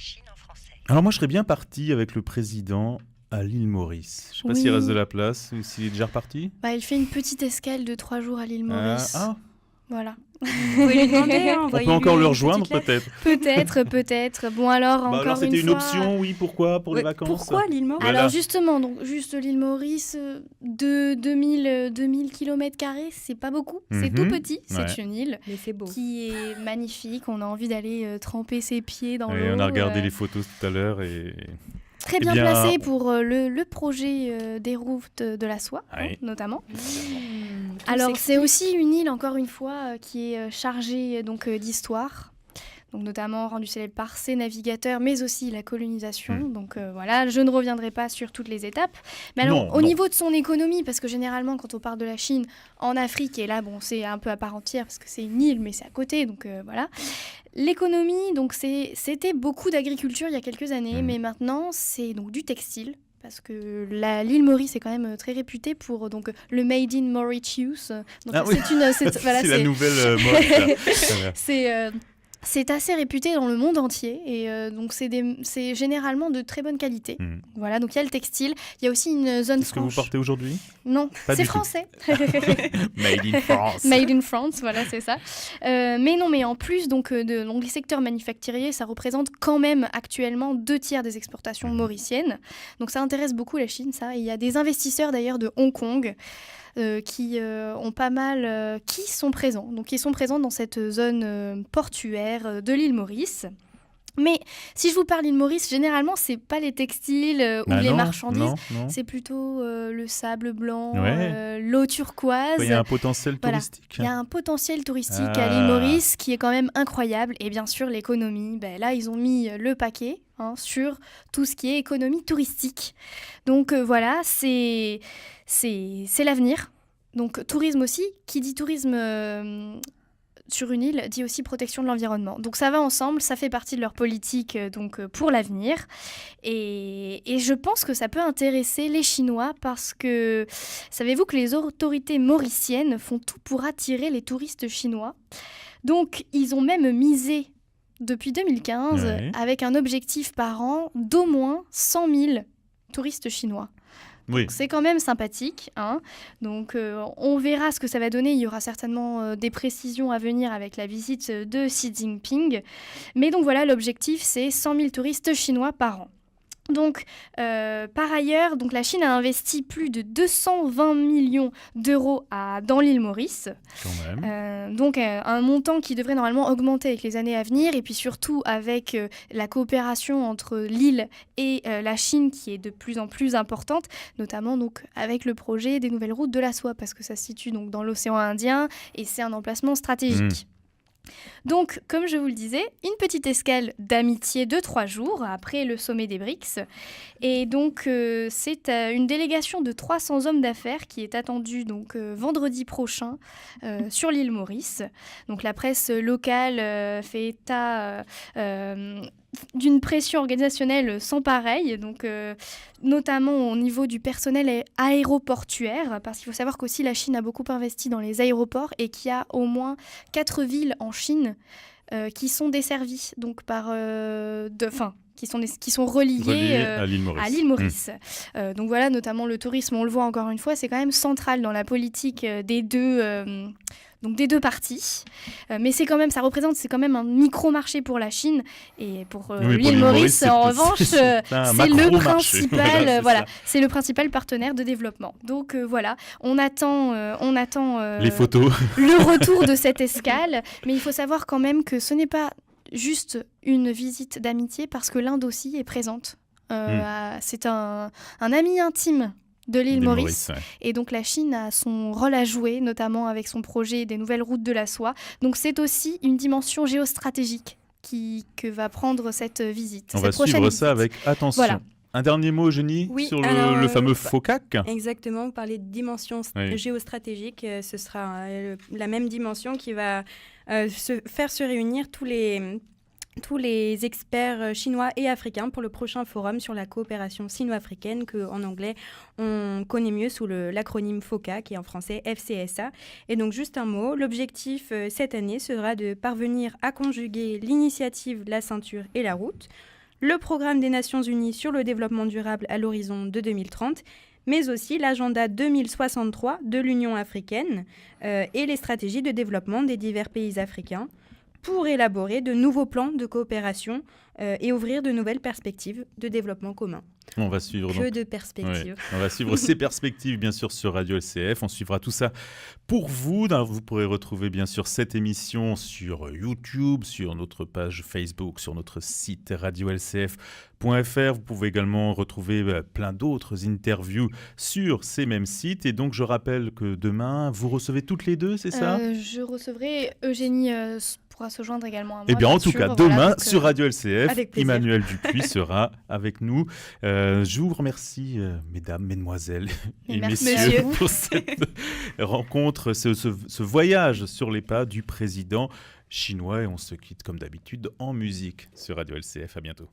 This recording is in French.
Chine en français. Alors moi, je serais bien parti avec le président à l'île Maurice. Je ne sais pas Oui. s'il reste de la place ou s'il est déjà reparti. Il fait une petite escale de 3 jours à l'île Maurice. Voilà. Vous pouvez lui demander, On peut encore le rejoindre peut-être. Peut-être. Bon alors, encore alors c'était une une fois... option, oui, pourquoi pour les vacances. Pourquoi l'île Maurice? Voilà. Alors justement, donc juste l'île Maurice, de 2000 km², c'est pas beaucoup, c'est tout petit, c'est une île Mais c'est beau. qui est magnifique, on a envie d'aller tremper ses pieds dans l'eau. On a regardé les photos tout à l'heure et... Très bien placé pour le projet des routes de la soie, notamment. Alors c'est aussi une île, encore une fois, qui est chargée d'histoire. Donc notamment rendu célèbre par ses navigateurs, mais aussi la colonisation. Donc voilà, je ne reviendrai pas sur toutes les étapes. Mais alors, au niveau de son économie, parce que généralement, quand on parle de la Chine en Afrique, et là, c'est un peu à part entière, parce que c'est une île, mais c'est à côté, donc voilà. L'économie, donc c'était beaucoup d'agriculture il y a quelques années, mais maintenant, c'est donc du textile. Parce que l'île Maurice est quand même très réputée pour le Made in Mauritius. Donc c'est la nouvelle mode. C'est assez réputé dans le monde entier et donc c'est généralement de très bonne qualité. Voilà, donc il y a le textile, il y a aussi une zone franche. Est-ce que vous portez aujourd'hui? Non, c'est français. Made in France. Made in France, voilà, c'est ça. Mais en plus donc les secteurs manufacturiers, ça représente quand même actuellement 2/3 des exportations mauriciennes. Donc ça intéresse beaucoup la Chine, ça. Et il y a des investisseurs d'ailleurs de Hong Kong qui ont pas mal, qui sont présents. Donc ils sont présents dans cette zone portuaire de l'île Maurice. Mais si je vous parle d'île Maurice, généralement, c'est pas les textiles ou les marchandises, non. c'est plutôt le sable blanc, l'eau turquoise. Il y a un potentiel touristique. Il y a un potentiel touristique à l'île Maurice qui est quand même incroyable. Et bien sûr, l'économie, là, ils ont mis le paquet sur tout ce qui est économie touristique. Donc voilà, c'est l'avenir. Donc tourisme aussi, qui dit tourisme... sur une île, dit aussi protection de l'environnement. Donc ça va ensemble, ça fait partie de leur politique pour l'avenir. Et je pense que ça peut intéresser les Chinois parce que savez-vous que les autorités mauriciennes font tout pour attirer les touristes chinois. Donc ils ont même misé depuis 2015 avec un objectif par an d'au moins 100 000 touristes chinois. Oui. Donc, c'est quand même sympathique. Donc, on verra ce que ça va donner. Il y aura certainement des précisions à venir avec la visite de Xi Jinping. Mais donc voilà, l'objectif, c'est 100 000 touristes chinois par an. Donc, par ailleurs, donc, la Chine a investi plus de 220 millions d'euros dans l'île Maurice. Quand même. Donc, un montant qui devrait normalement augmenter avec les années à venir. Et puis surtout avec la coopération entre l'île et la Chine qui est de plus en plus importante, notamment donc, avec le projet des nouvelles routes de la soie, parce que ça se situe donc, dans l'océan Indien et c'est un emplacement stratégique. Donc, comme je vous le disais, une petite escale d'amitié de 3 jours après le sommet des BRICS. Et donc, c'est une délégation de 300 hommes d'affaires qui est attendue donc, vendredi prochain sur l'île Maurice. Donc, la presse locale fait état d'une pression organisationnelle sans pareil, donc, notamment au niveau du personnel aéroportuaire, parce qu'il faut savoir qu'aussi la Chine a beaucoup investi dans les aéroports et qu'il y a au moins 4 villes en Chine qui sont desservies donc, qui sont reliées à l'île Maurice. Donc voilà, notamment le tourisme, on le voit encore une fois, c'est quand même central dans la politique des deux parties. Mais c'est quand même un micro-marché pour la Chine. Et pour l'île Maurice, en revanche, c'est le principal, c'est le principal partenaire de développement. Donc voilà, on attend les photos. Le retour de cette escale. Mais il faut savoir quand même que ce n'est pas juste une visite d'amitié parce que l'Inde aussi est présente. C'est un ami intime de l'île Maurice. Et donc la Chine a son rôle à jouer, notamment avec son projet des nouvelles routes de la soie. Donc c'est aussi une dimension géostratégique que va prendre cette visite. On va suivre ça avec attention. Voilà. Un dernier mot, Eugénie, sur le fameux FOCAC. Exactement, vous parlez de dimension géostratégique. Ce sera la même dimension qui va faire se réunir tous les experts chinois et africains pour le prochain forum sur la coopération sino-africaine qu'en anglais on connaît mieux sous l'acronyme FOCAC et en français FCSA. Et donc juste un mot, l'objectif cette année sera de parvenir à conjuguer l'initiative La Ceinture et la Route, le programme des Nations Unies sur le développement durable à l'horizon de 2030, mais aussi l'agenda 2063 de l'Union africaine et les stratégies de développement des divers pays africains pour élaborer de nouveaux plans de coopération et ouvrir de nouvelles perspectives de développement commun. On va suivre de perspectives. Ouais, on va suivre ces perspectives, bien sûr, sur Radio LCF. On suivra tout ça pour vous. Vous pourrez retrouver, bien sûr, cette émission sur YouTube, sur notre page Facebook, sur notre site radiolcf.fr. Vous pouvez également retrouver plein d'autres interviews sur ces mêmes sites. Et donc, je rappelle que demain, vous recevez toutes les deux, c'est ça ? Je recevrai Eugénie pourra se joindre également à moi. Eh bien, en tout cas, demain, sur Radio LCF, Emmanuel Dupuis sera avec nous. Je vous remercie, mesdames, mesdemoiselles et messieurs, pour cette rencontre, ce voyage sur les pas du président chinois. Et on se quitte comme d'habitude en musique sur Radio LCF. À bientôt.